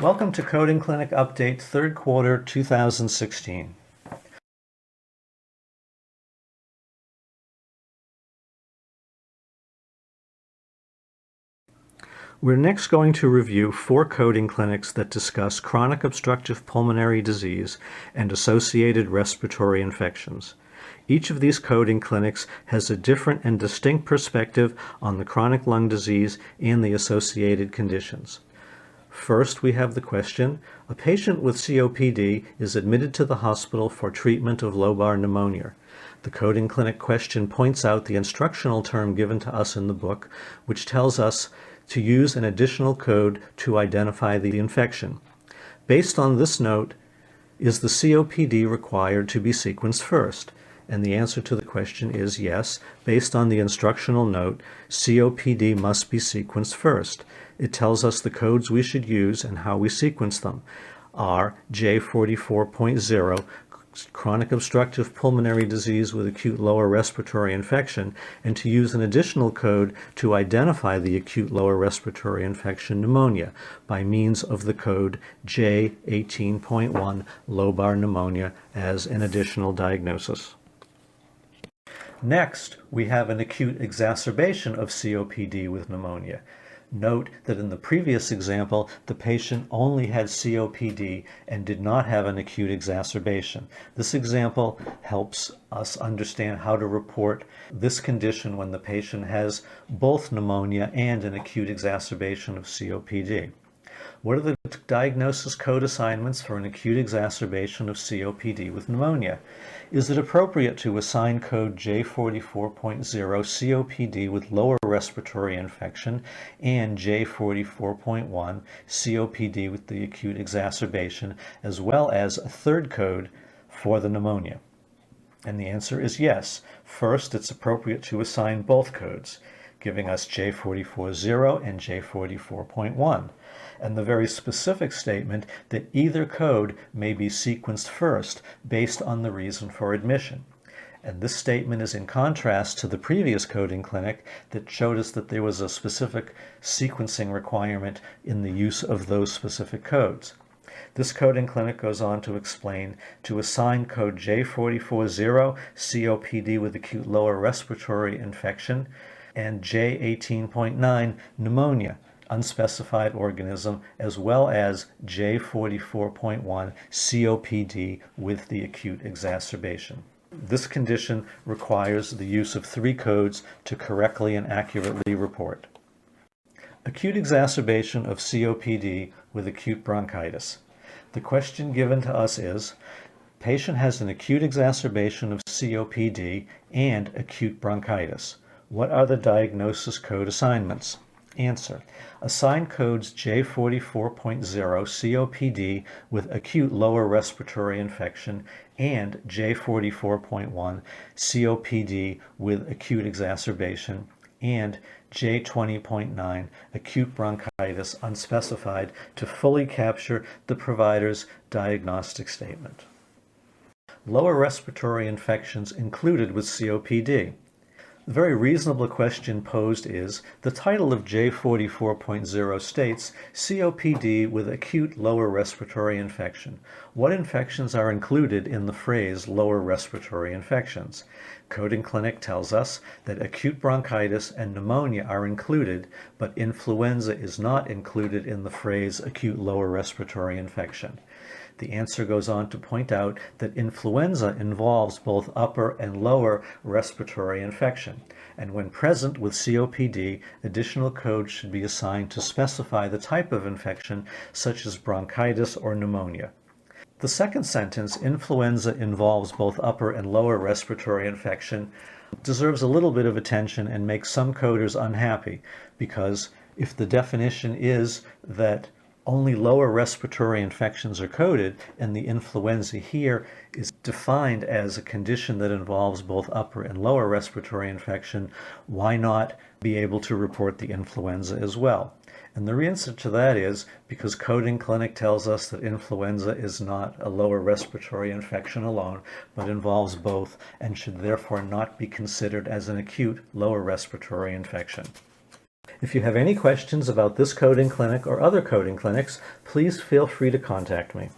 Welcome to Coding Clinic Update, third quarter 2016. We're next going to review 4 coding clinics that discuss chronic obstructive pulmonary disease and associated respiratory infections. Each of these coding clinics has a different and distinct perspective on the chronic lung disease and the associated conditions. First, we have the question, a patient with COPD is admitted to the hospital for treatment of lobar pneumonia. The coding clinic question points out the instructional term given to us in the book, which tells us to use an additional code to identify the infection. Based on this note, is the COPD required to be sequenced first? And the answer to the question is yes. Based on the instructional note, COPD must be sequenced first. It tells us the codes we should use and how we sequence them are J44.0, chronic obstructive pulmonary disease with acute lower respiratory infection, and to use an additional code to identify the acute lower respiratory infection pneumonia by means of the code J18.1, lobar pneumonia, as an additional diagnosis. Next, we have an acute exacerbation of COPD with pneumonia. Note that in the previous example, the patient only had COPD and did not have an acute exacerbation. This example helps us understand how to report this condition when the patient has both pneumonia and an acute exacerbation of COPD. What are the diagnosis code assignments for an acute exacerbation of COPD with pneumonia? Is it appropriate to assign code J44.0 COPD with lower respiratory infection and J44.1 COPD with the acute exacerbation, as well as a third code for the pneumonia? And the answer is yes. First, it's appropriate to assign both codes, giving us J44.0 and J44.1, and the very specific statement that either code may be sequenced first based on the reason for admission. And this statement is in contrast to the previous coding clinic that showed us that there was a specific sequencing requirement in the use of those specific codes. This coding clinic goes on to explain to assign code J44.0 COPD with acute lower respiratory infection and J18.9 pneumonia, unspecified organism, as well as J44.1 COPD with the acute exacerbation. This condition requires the use of 3 codes to correctly and accurately report. Acute exacerbation of COPD with acute bronchitis. The question given to us is, patient has an acute exacerbation of COPD and acute bronchitis. What are the diagnosis code assignments? Answer. Assign codes J44.0 COPD with acute lower respiratory infection and J44.1 COPD with acute exacerbation and J20.9 acute bronchitis unspecified to fully capture the provider's diagnostic statement. Lower respiratory infections included with COPD. The very reasonable question posed is, the title of J44.0 states COPD with acute lower respiratory infection. What infections are included in the phrase lower respiratory infections? Coding Clinic tells us that acute bronchitis and pneumonia are included, but influenza is not included in the phrase acute lower respiratory infection. The answer goes on to point out that influenza involves both upper and lower respiratory infection, and when present with COPD, additional codes should be assigned to specify the type of infection, such as bronchitis or pneumonia. The second sentence, influenza involves both upper and lower respiratory infection, deserves a little bit of attention and makes some coders unhappy, because if the definition is that only lower respiratory infections are coded, and the influenza here is defined as a condition that involves both upper and lower respiratory infection, why not be able to report the influenza as well? And the answer to that is because Coding Clinic tells us that influenza is not a lower respiratory infection alone, but involves both and should therefore not be considered as an acute lower respiratory infection. If you have any questions about this coding clinic or other coding clinics, please feel free to contact me.